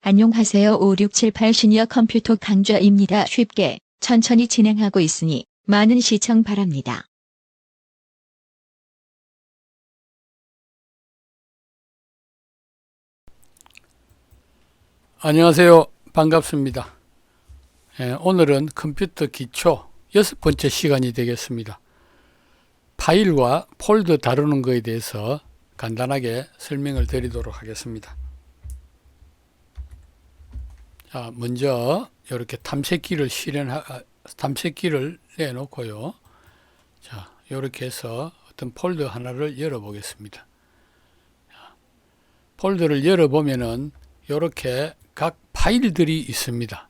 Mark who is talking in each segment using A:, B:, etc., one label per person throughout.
A: 안녕하세요. 5678 시니어 컴퓨터 강좌입니다. 쉽게, 천천히 진행하고 있으니 많은 시청 바랍니다.
B: 안녕하세요. 반갑습니다. 오늘은 컴퓨터 기초 6번째 시간이 되겠습니다. 파일과 폴더 다루는 것에 대해서 간단하게 설명을 드리도록 하겠습니다. 자, 먼저 이렇게 탐색기를 내놓고요. 자, 이렇게 해서 어떤 폴더 하나를 열어보겠습니다. 폴더를 열어보면은 이렇게 각 파일들이 있습니다.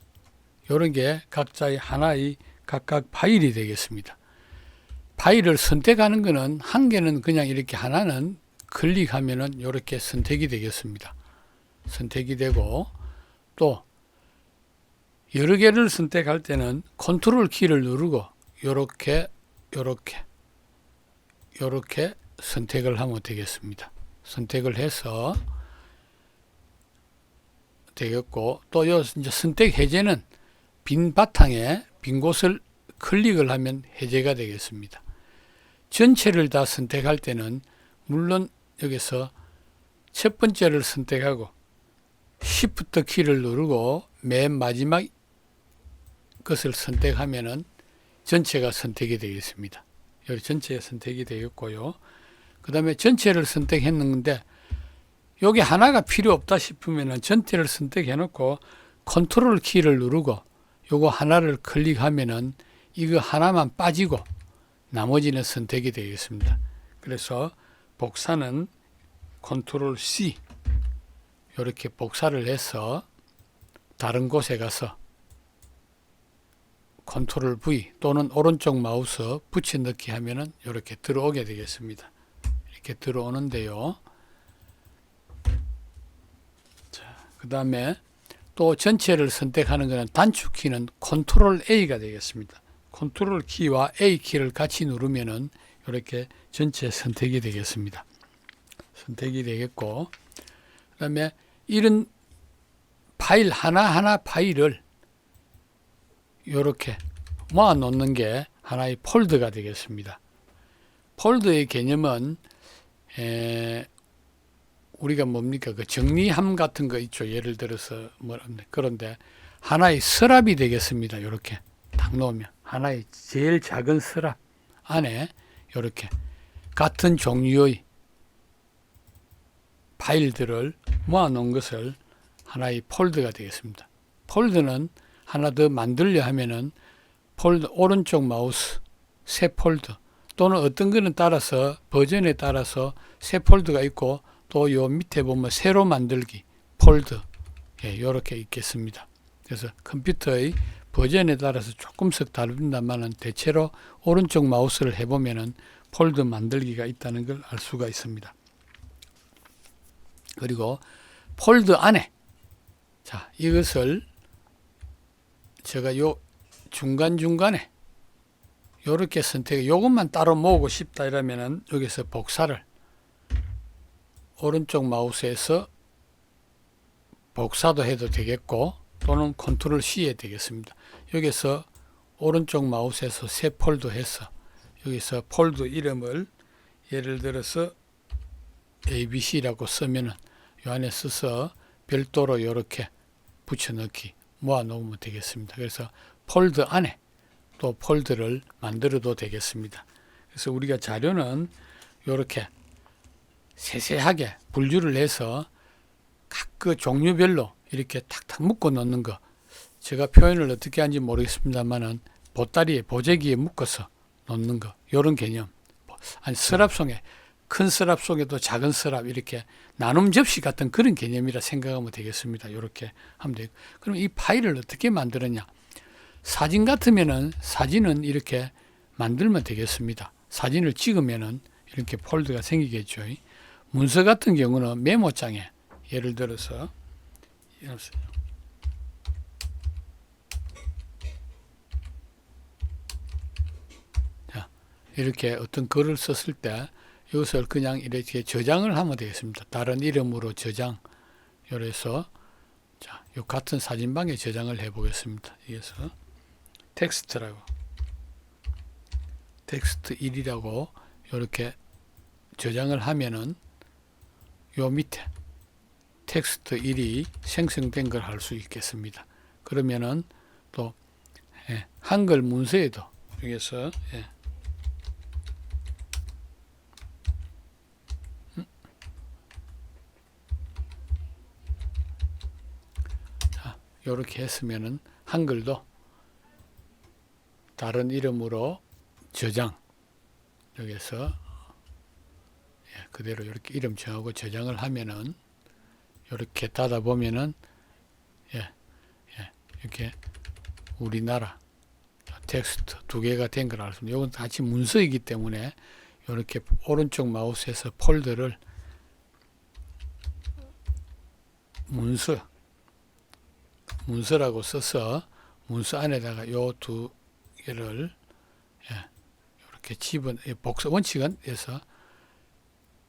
B: 이런 게 각자의 하나의 각각 파일이 되겠습니다. 파일을 선택하는 것은 한 개는 그냥 이렇게 하나는 클릭하면은 이렇게 선택이 되겠습니다. 선택이 되고 또 여러 개를 선택할 때는 컨트롤 키를 누르고 이렇게 선택을 하면 되겠습니다. 선택을 해서 되겠고 또 이제 선택 해제는 빈 바탕에 빈 곳을 클릭을 하면 해제가 되겠습니다. 전체를 다 선택할 때는 물론 여기서 첫 번째를 선택하고 Shift 키를 누르고 맨 마지막 것을 선택하면은 전체가 선택이 되겠습니다. 여기 전체가 선택이 되겠고요. 그 다음에 전체를 선택했는데 여기 하나가 필요 없다 싶으면은 전체를 선택해 놓고 컨트롤 키를 누르고 요거 하나를 클릭하면은 이거 하나만 빠지고 나머지는 선택이 되겠습니다. 그래서 복사는 컨트롤 C 이렇게 복사를 해서 다른 곳에 가서 컨트롤 V 또는 오른쪽 마우스 붙여넣기 하면은 이렇게 들어오게 되겠습니다. 이렇게 들어오는데요. 그 다음에 또 전체를 선택하는 것은 단축키는 컨트롤 A가 되겠습니다. 컨트롤 키와 A 키를 같이 누르면은 이렇게 전체 선택이 되겠습니다. 선택이 되겠고, 그 다음에 이런 파일 하나하나 파일을 이렇게 모아 놓는 게 하나의 폴더가 되겠습니다. 폴더의 개념은 우리가 뭡니까? 그 정리함 같은 거 있죠. 예를 들어서 그런데 하나의 서랍이 되겠습니다. 이렇게 딱 놓으면 하나의 제일 작은 서랍 안에 이렇게 같은 종류의 파일들을 모아 놓은 것을 하나의 폴더가 되겠습니다. 폴더는 하나 더 만들려 하면은 폴더 오른쪽 마우스 새 폴더 또는 어떤 거는 따라서 버전에 따라서 새 폴더가 있고 또 요 밑에 보면 새로 만들기 폴더 이렇게 있겠습니다. 그래서 컴퓨터의 버전에 따라서 조금씩 다릅니다만은 대체로 오른쪽 마우스를 해보면은 폴더 만들기가 있다는 걸 알 수가 있습니다. 그리고 폴더 안에 자 이것을 제가 요 중간중간에 요렇게 선택해 요것만 따로 모으고 싶다 이러면은 여기서 복사를 오른쪽 마우스에서 복사도 해도 되겠고 또는 컨트롤 C에 되겠습니다. 여기서 오른쪽 마우스에서 새 폴더 해서 여기서 폴더 이름을 예를 들어서 ABC라고 쓰면은 요 안에 써서 별도로 이렇게 붙여넣기 모아 놓으면 되겠습니다. 그래서 폴더 안에 또 폴더를 만들어도 되겠습니다. 그래서 우리가 자료는 이렇게 세세하게 분류를 해서 각 그 종류별로 이렇게 탁탁 묶어 놓는 거 제가 표현을 어떻게 하는지 모르겠습니다만은 보따리에 보재기에 묶어서 놓는 거 이런 개념 아니 서랍 속에 큰 서랍 속에도 작은 서랍 이렇게 나눔 접시 같은 그런 개념이라 생각하면 되겠습니다. 이렇게 하면 되고 그럼 이 파일을 어떻게 만들었냐 사진 같으면은 사진은 이렇게 만들면 되겠습니다. 사진을 찍으면은 이렇게 폴더가 생기겠죠. 문서 같은 경우는 메모장에 예를 들어서 자, 이렇게 어떤 글을 썼을 때 이것을 그냥 이렇게 저장을 하면 되겠습니다. 다른 이름으로 저장. 그래서 자, 요 같은 사진방에 저장을 해 보겠습니다. 여기서 텍스트라고 텍스트 1이라고 이렇게 저장을 하면은 요 밑에 텍스트 1이 생성된 걸 할 수 있겠습니다. 그러면은 또 한글 문서에도 여기서 이렇게 했으면은 한글도 다른 이름으로 저장 여기서 그대로 이렇게 이름 정하고 저장을 하면은 이렇게 닫아 보면은 이렇게 우리나라 텍스트 두 개가 된 걸 알 수 있습니다. 이건 같이 문서이기 때문에 이렇게 오른쪽 마우스에서 폴더를 문서라고 써서 문서 안에다가 요 두 개를 이렇게 원칙은 해서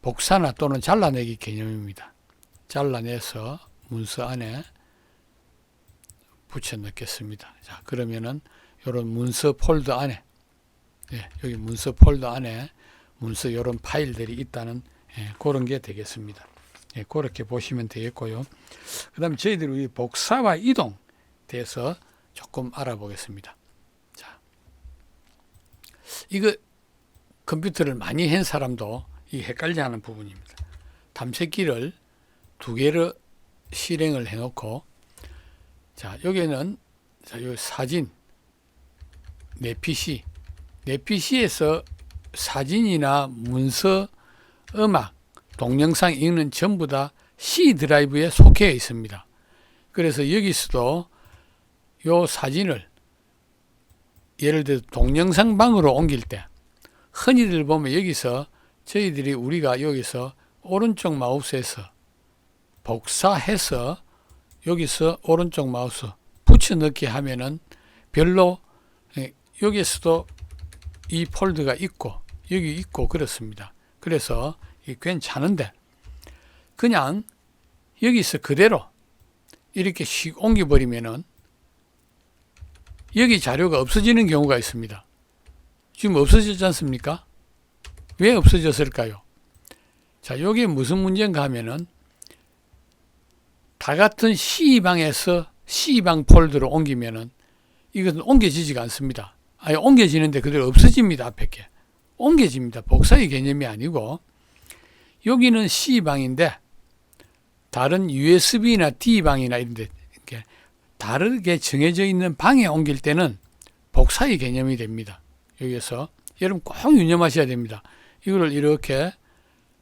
B: 복사나 또는 잘라내기 개념입니다. 잘라내서 문서 안에 붙여 넣겠습니다. 자, 그러면은 요런 문서 폴더 안에 여기 문서 폴더 안에 문서 요런 파일들이 있다는 그런 게 되겠습니다. 그렇게 보시면 되겠고요. 그 다음에 저희들이 복사와 이동 대해서 조금 알아보겠습니다. 자, 이거 컴퓨터를 많이 한 사람도 이 헷갈려 하는 부분입니다. 탐색기를 두 개를 실행을 해 놓고 자, 여기는 자, 요 사진 내 PC에서 사진이나 문서, 음악, 동영상 이는 전부 다 C 드라이브에 속해 있습니다. 그래서 여기서도 요 사진을 예를 들어 동영상 방으로 옮길 때 흔히들 보면 여기서 우리가 여기서 오른쪽 마우스에서 복사해서 여기서 오른쪽 마우스 붙여넣기 하면은 별로 여기에서도 이 폴더가 있고 여기 있고 그렇습니다. 그래서 괜찮은데 그냥 여기서 그대로 이렇게 씩 옮겨버리면은 여기 자료가 없어지는 경우가 있습니다. 지금 없어졌지 않습니까? 왜 없어졌을까요? 자, 여기 무슨 문제인가 하면은 다 같은 C방에서 C방 폴더로 옮기면은 이것은 옮겨지지가 않습니다. 아니, 옮겨지는데 그대로 없어집니다. 앞에 게. 옮겨집니다. 복사의 개념이 아니고 여기는 C방인데 다른 USB나 D방이나 이런 데 이렇게 다르게 정해져 있는 방에 옮길 때는 복사의 개념이 됩니다. 여기서 여러분 꼭 유념하셔야 됩니다. 이거를 이렇게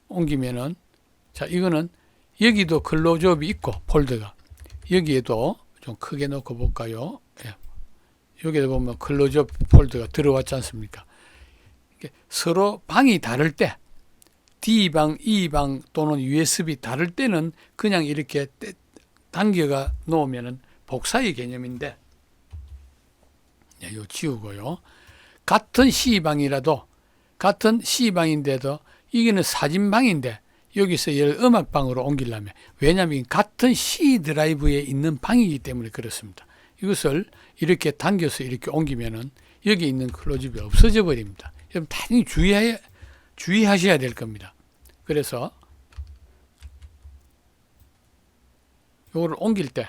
B: 옮기면은 자, 이거는 여기도 클로즈업이 있고 폴더가 여기에도 좀 크게 놓고 볼까요? 여기에 보면 클로즈업 폴더가 들어왔지 않습니까? 서로 방이 다를 때 D방, E방 또는 USB 다를 때는 그냥 이렇게 당겨가 놓으면은 복사의 개념인데 이거 지우고요. 같은 C방인데도 이게는 사진방인데 여기서 얘를 음악방으로 옮기려면 왜냐하면 같은 C 드라이브에 있는 방이기 때문에 그렇습니다. 이것을 이렇게 당겨서 이렇게 옮기면은 여기 있는 클로즈업이 없어져 버립니다. 여러분 당연히 주의하셔야 될 겁니다. 그래서 이거를 옮길 때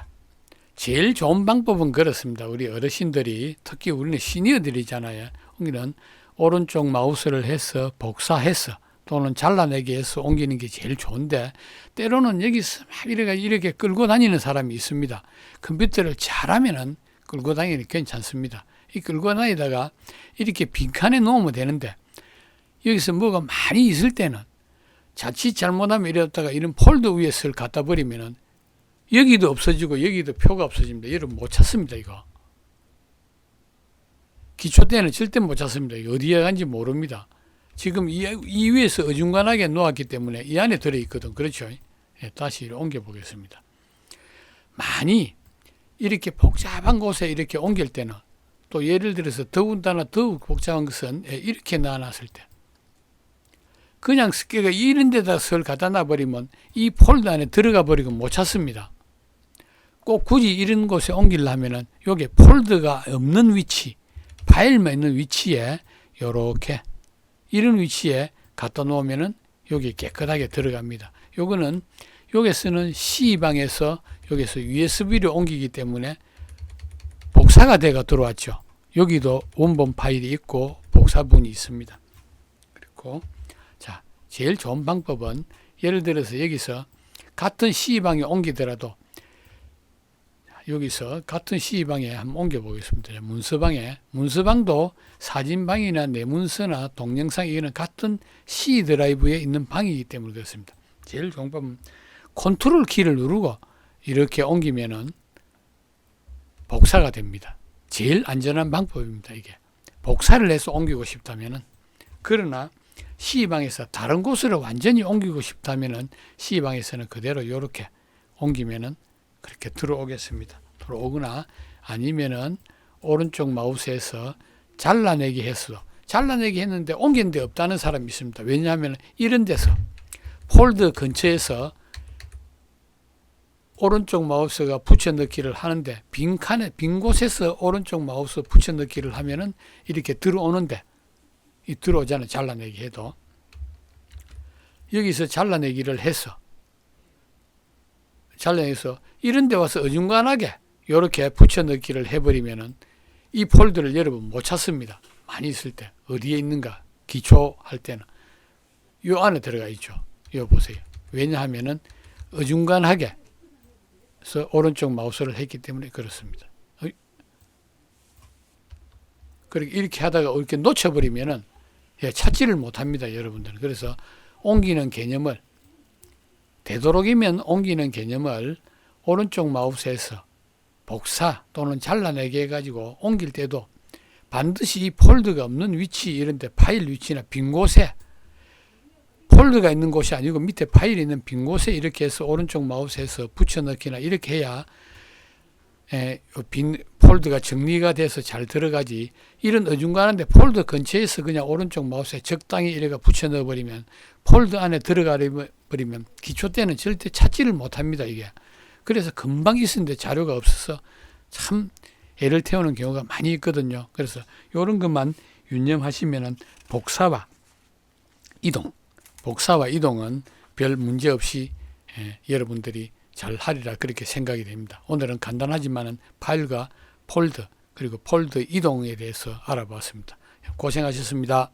B: 제일 좋은 방법은 그렇습니다. 우리 어르신들이 특히 우리는 시니어들이잖아요. 옮기는 오른쪽 마우스를 해서 복사해서 또는 잘라내기 해서 옮기는 게 제일 좋은데 때로는 여기서 막 이렇게 끌고 다니는 사람이 있습니다. 컴퓨터를 잘하면은 끌고 다니는 게 괜찮습니다. 이 끌고 다니다가 이렇게 빈칸에 놓으면 되는데 여기서 뭐가 많이 있을 때는 자칫 잘못하면 이랬다가 이런 폴더 위에 를 갖다 버리면은 여기도 없어지고 여기도 표가 없어집니다. 여러분 못 찾습니다. 이거 기초 때는 절대 못 찾습니다. 이거 어디에 간지 모릅니다. 지금 이 위에서 어중간하게 놓았기 때문에 이 안에 들어있거든. 그렇죠? 다시 옮겨 보겠습니다. 많이 이렇게 복잡한 곳에 이렇게 옮길 때는 또 예를 들어서 더군다나 더욱 복잡한 것은 이렇게 놔놨을 때 그냥 스케가 이런 데다 설 갖다 놔버리면 이 폴더 안에 들어가 버리고 못 찾습니다. 꼭 굳이 이런 곳에 옮기려면은 요게 폴더가 없는 위치, 파일만 있는 위치에 요렇게 이런 위치에 갖다 놓으면은 여기 깨끗하게 들어갑니다. 요거는 여기 쓰는 C방에서 여기서 USB로 옮기기 때문에 복사가 돼가 들어왔죠. 여기도 원본 파일이 있고 복사본이 있습니다. 그리고 자, 제일 좋은 방법은 예를 들어서 여기서 같은 C방에 옮기더라도 여기서 같은 C방에 한번 옮겨 보겠습니다. 문서방도 사진방이나 내문서나 동영상 이거는 같은 C 드라이브에 있는 방이기 때문에 그렇습니다. 제일 좋은 방법은 컨트롤 키를 누르고 이렇게 옮기면은 복사가 됩니다. 제일 안전한 방법입니다. 이게 복사를 해서 옮기고 싶다면은. 그러나 C방에서 다른 곳으로 완전히 옮기고 싶다면은 C방에서는 그대로 이렇게 옮기면은 그렇게 들어오겠습니다. 들어오거나 아니면은 오른쪽 마우스에서 잘라내기 했어도 잘라내기 했는데 옮긴 데 없다는 사람이 있습니다. 왜냐하면 이런 데서 폴더 근처에서 오른쪽 마우스가 붙여넣기를 하는데 빈 곳에서 오른쪽 마우스 붙여넣기를 하면은 이렇게 들어오는데 이 들어오잖아요. 잘라내기 해도 여기서 잘라내기를 해서 이런 데 와서 어중간하게 이렇게 붙여넣기를 해버리면은 이 폴더를 여러분 못 찾습니다. 많이 있을 때 어디에 있는가 기초할 때는 요 안에 들어가 있죠. 요 보세요. 왜냐하면은 어중간하게 해서 오른쪽 마우스를 했기 때문에 그렇습니다. 그렇게 이렇게 하다가 이렇게 놓쳐버리면은 찾지를 못합니다. 여러분들은. 그래서 옮기는 개념을 되도록이면 옮기는 개념을 오른쪽 마우스에서 복사 또는 잘라내기 해가지고 옮길 때도 반드시 이 폴더가 없는 위치 이런데 파일 위치나 빈 곳에 폴더가 있는 곳이 아니고 밑에 파일이 있는 빈 곳에 이렇게 해서 오른쪽 마우스에서 붙여넣기나 이렇게 해야 빈 폴더가 정리가 돼서 잘 들어가지. 이런 어중간한데 폴더 근처에서 그냥 오른쪽 마우스에 적당히 이래가 붙여 넣어버리면 폴더 안에 들어가 버리면 기초 때는 절대 찾지를 못합니다. 이게. 그래서 금방 있었는데 자료가 없어서 참 애를 태우는 경우가 많이 있거든요. 그래서 이런 것만 유념하시면은 복사와 이동은 별 문제 없이 여러분들이 잘 하리라 그렇게 생각이 됩니다. 오늘은 간단하지만은 파일과 폴더 그리고 폴더 이동에 대해서 알아봤습니다. 고생하셨습니다.